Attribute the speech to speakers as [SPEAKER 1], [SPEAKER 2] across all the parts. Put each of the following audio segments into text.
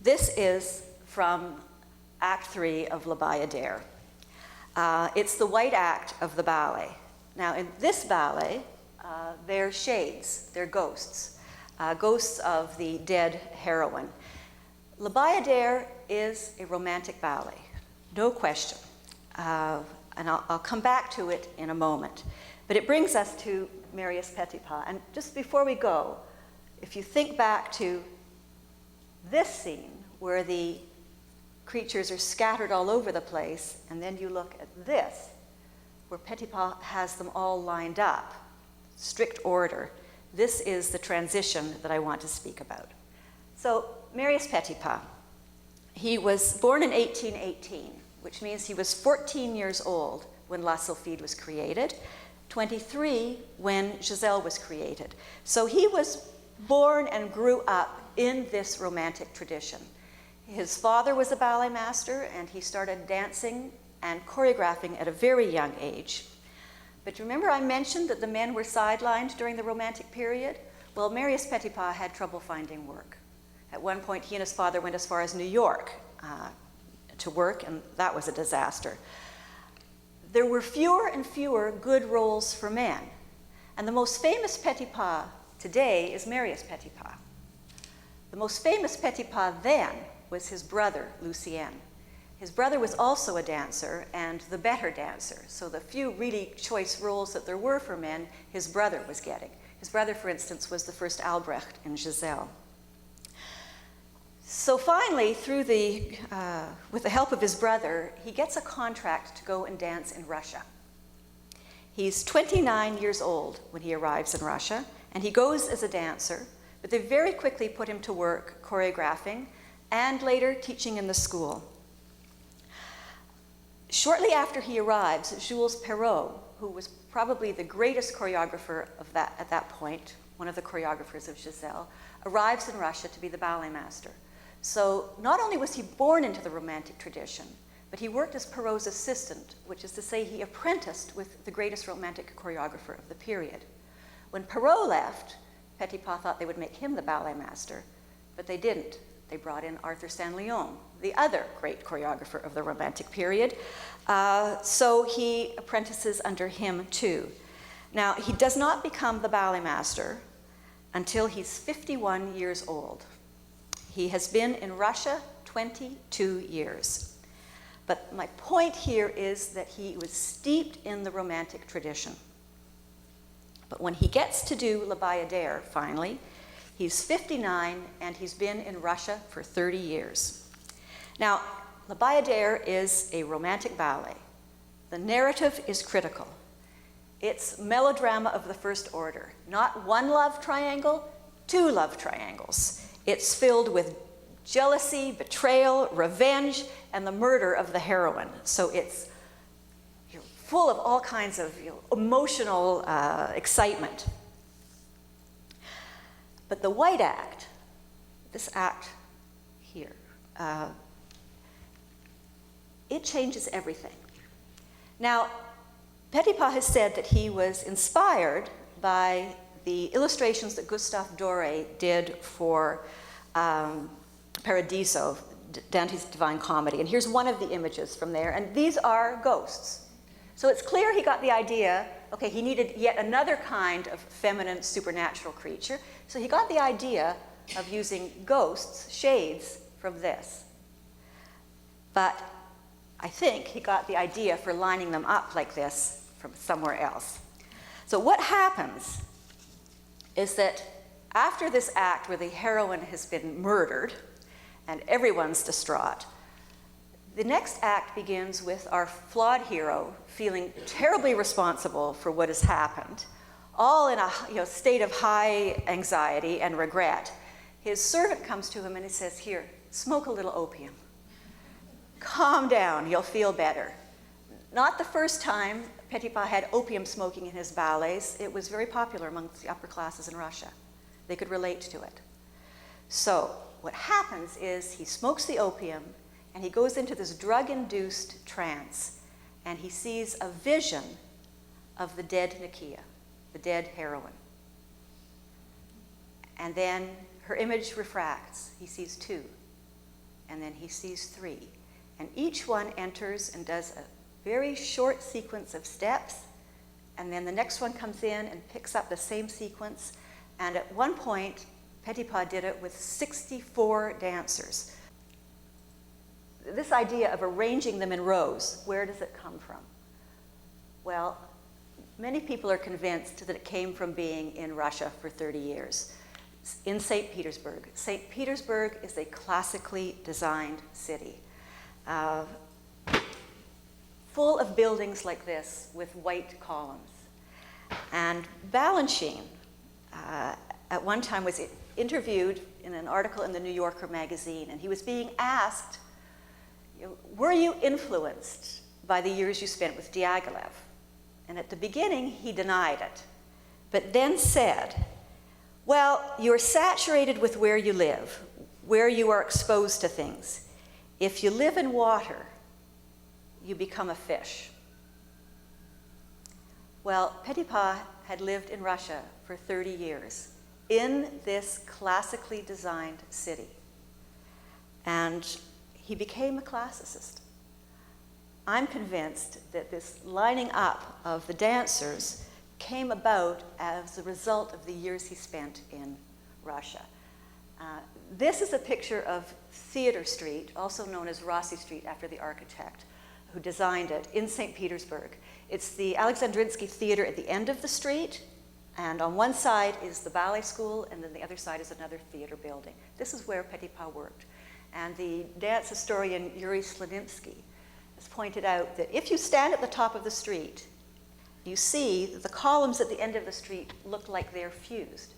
[SPEAKER 1] This is from Act 3 of La Bayadère. It's the white act of the ballet. Now, in this ballet, they're shades, they're ghosts, ghosts of the dead heroine. La Bayadère is a romantic ballet, no question. And I'll come back to it in a moment. But it brings us to Marius Petipa. And just before we go, if you think back to this scene where the creatures are scattered all over the place, and then you look at this, where Petipa has them all lined up, strict order. This is the transition that I want to speak about. So, Marius Petipa, he was born in 1818, which means he was 14 years old when La Sylphide was created, 23 when Giselle was created. So he was born and grew up in this romantic tradition. His father was a ballet master, and he started dancing and choreographing at a very young age. But remember I mentioned that the men were sidelined during the Romantic period? Well, Marius Petipa had trouble finding work. At one point, he and his father went as far as New York to work, and that was a disaster. There were fewer and fewer good roles for men. And the most famous Petipa today is Marius Petipa. The most famous Petipa then was his brother, Lucien. His brother was also a dancer and the better dancer. So the few really choice roles that there were for men, his brother was getting. His brother, for instance, was the first Albrecht in Giselle. So finally, with the help of his brother, he gets a contract to go and dance in Russia. He's 29 years old when he arrives in Russia, and he goes as a dancer, but they very quickly put him to work choreographing and later teaching in the school. Shortly after he arrives, Jules Perrault, who was probably the greatest choreographer at that point, one of the choreographers of Giselle, arrives in Russia to be the ballet master. So not only was he born into the Romantic tradition, but he worked as Perrault's assistant, which is to say he apprenticed with the greatest Romantic choreographer of the period. When Perrault left, Petipa thought they would make him the ballet master, but they didn't. They brought in Arthur Stanlyon, the other great choreographer of the Romantic period. So he apprentices under him too. Now, he does not become the ballet master until he's 51 years old. He has been in Russia 22 years. But my point here is that he was steeped in the Romantic tradition. But when he gets to do La Bayadère, finally, he's 59 and he's been in Russia for 30 years. Now, La Bayadère is a romantic ballet. The narrative is critical. It's melodrama of the first order. Not one love triangle, two love triangles. It's filled with jealousy, betrayal, revenge, and the murder of the heroine. So it's full of all kinds of emotional excitement. But the white act, this act here, it changes everything. Now, Petipa has said that he was inspired by the illustrations that Gustave Doré did for Paradiso, Dante's Divine Comedy. And here's one of the images from there. And these are ghosts. So it's clear he got the idea, okay, he needed yet another kind of feminine supernatural creature. So he got the idea of using ghosts, shades, from this. But I think he got the idea for lining them up like this from somewhere else. So what happens is that after this act where the heroine has been murdered and everyone's distraught, the next act begins with our flawed hero feeling terribly responsible for what has happened, all in a state of high anxiety and regret. His servant comes to him and he says, "Here, smoke a little opium. Calm down, you'll feel better." Not the first time Petipa had opium smoking in his ballets. It was very popular amongst the upper classes in Russia. They could relate to it. So what happens is he smokes the opium and he goes into this drug-induced trance and he sees a vision of the dead Nakia, the dead heroine. And then her image refracts. He sees two. and then he sees 3. And each one enters and does a very short sequence of steps, and then the next one comes in and picks up the same sequence. And at one point, Petipa did it with 64 dancers. This idea of arranging them in rows, where does it come from? Well, many people are convinced that it came from being in Russia for 30 years, in St. Petersburg. St. Petersburg is a classically designed city, full of buildings like this with white columns. And Balanchine, at one time, was interviewed in an article in the New Yorker magazine, and he was being asked, were you influenced by the years you spent with Diaghilev? And at the beginning, he denied it, but then said, well, you're saturated with where you live, where you are exposed to things. If you live in water, you become a fish. Well, Petipa had lived in Russia for 30 years in this classically designed city. And he became a classicist. I'm convinced that this lining up of the dancers came about as a result of the years he spent in Russia. This is a picture of Theater Street, also known as Rossi Street after the architect who designed it, in St. Petersburg. It's the Alexandrinsky Theater at the end of the street, and on one side is the ballet school, and then the other side is another theater building. This is where Petipa worked. And the dance historian Yuri Slanimsky has pointed out that if you stand at the top of the street, you see that the columns at the end of the street look like they're fused.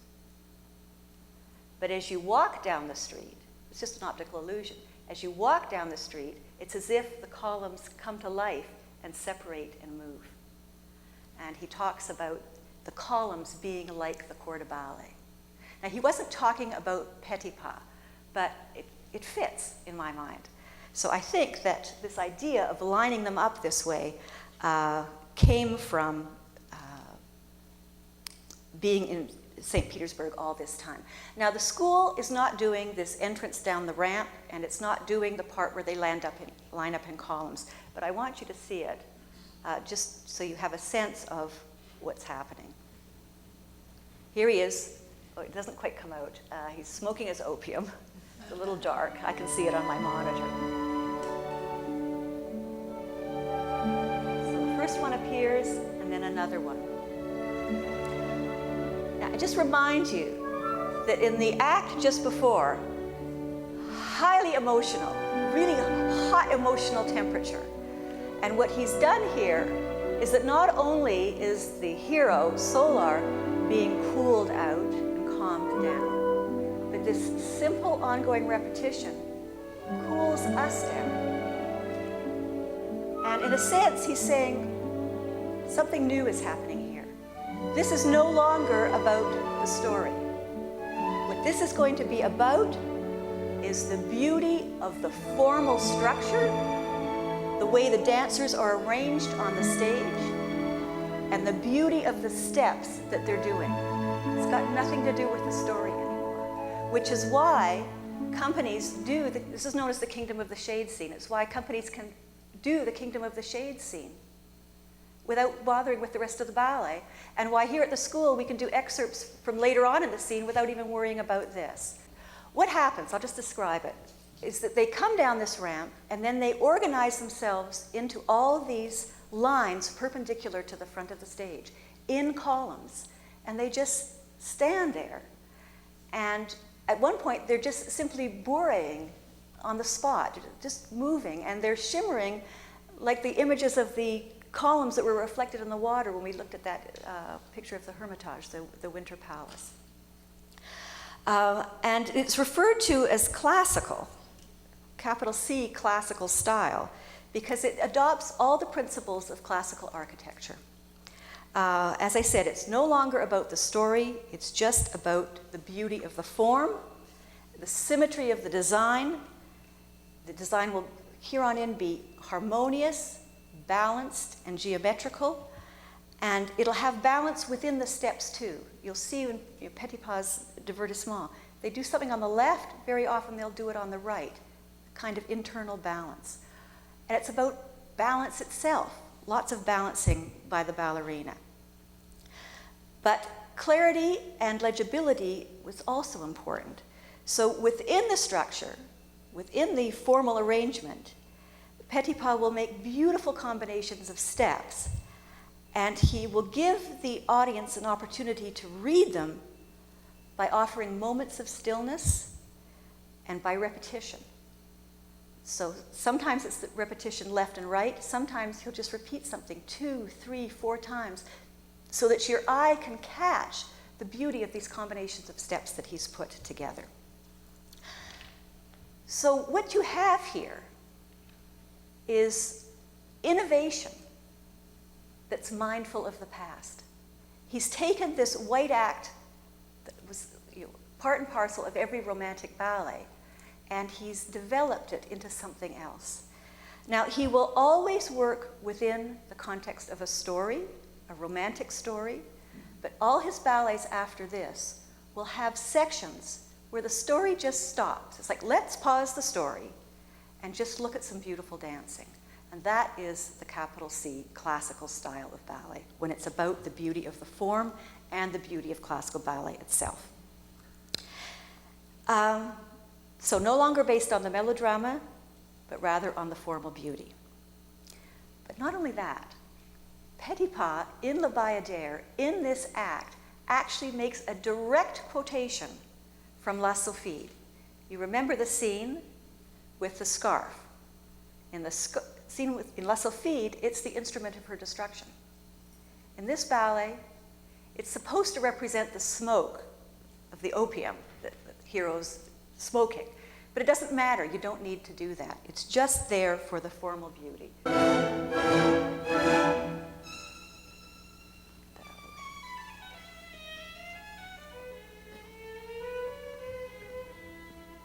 [SPEAKER 1] But as you walk down the street, it's just an optical illusion. As you walk down the street, it's as if the columns come to life and separate and move. And he talks about the columns being like the corps de ballet. Now, he wasn't talking about Petipa, but it fits in my mind. So I think that this idea of lining them up this way came from being in St. Petersburg all this time. Now, the school is not doing this entrance down the ramp, and it's not doing the part where they line up in columns. But I want you to see it, just so you have a sense of what's happening. Here he is. Oh, it doesn't quite come out. He's smoking his opium. It's a little dark. I can see it on my monitor. So the first one appears, and then another one. Now, I just remind you that in the act just before, highly emotional, really hot emotional temperature. And what he's done here is that not only is the hero, Solar, being cooled out and calmed down, but this simple ongoing repetition cools us down. And in a sense, he's saying something new is happening here. This is no longer about the story. What this is going to be about is the beauty of the formal structure, the way the dancers are arranged on the stage, and the beauty of the steps that they're doing. It's got nothing to do with the story anymore, which is why companies do, this is known as the Kingdom of the Shade scene. It's why companies can do the Kingdom of the Shade scene without bothering with the rest of the ballet, and why here at the school we can do excerpts from later on in the scene without even worrying about this. What happens, I'll just describe it, is that they come down this ramp and then they organize themselves into all these lines perpendicular to the front of the stage in columns, and they just stand there. And at one point they're just simply bourreing on the spot, just moving, and they're shimmering like the images of the columns that were reflected in the water when we looked at that picture of the Hermitage, the Winter Palace. And it's referred to as classical, capital C, classical style, because it adopts all the principles of classical architecture. As I said, it's no longer about the story, it's just about the beauty of the form, the symmetry of the design. The design will, here on in, be harmonious, balanced, and geometrical, and it'll have balance within the steps too. You'll see in Petipa's divertissement, they do something on the left, very often they'll do it on the right. kind of internal balance. And it's about balance itself, lots of balancing by the ballerina. But clarity and legibility was also important. So within the structure, within the formal arrangement, Petipa will make beautiful combinations of steps, and he will give the audience an opportunity to read them by offering moments of stillness and by repetition. So sometimes it's the repetition left and right, sometimes he'll just repeat something 2, 3, 4 times so that your eye can catch the beauty of these combinations of steps that he's put together. So what you have here is innovation that's mindful of the past. He's taken this white act that was part and parcel of every romantic ballet, and he's developed it into something else. Now, he will always work within the context of a story, a romantic story, but all his ballets after this will have sections where the story just stops. It's like, let's pause the story and just look at some beautiful dancing. And that is the capital C classical style of ballet, when it's about the beauty of the form and the beauty of classical ballet itself. So no longer based on the melodrama, but rather on the formal beauty. But not only that, Petipa in Le Bayadère, in this act, actually makes a direct quotation from La Sylphide. You remember the scene with the scarf. In the scene in La Sylphide, it's the instrument of her destruction. In this ballet, it's supposed to represent the smoke of the opium that the hero's smoking. But it doesn't matter, you don't need to do that. It's just there for the formal beauty.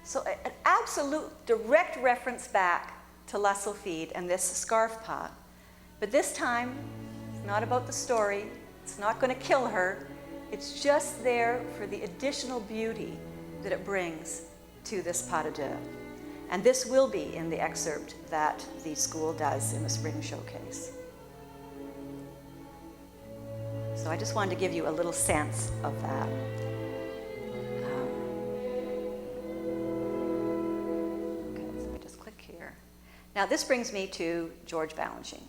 [SPEAKER 1] So an absolute direct reference back to La Sylphide and this scarf pas. But this time, it's not about the story. It's not going to kill her. It's just there for the additional beauty that it brings to this pas de deux. And this will be in the excerpt that the school does in this ring showcase. So I just wanted to give you a little sense of that. Okay, so let me just click here. Now this brings me to George Balanchine.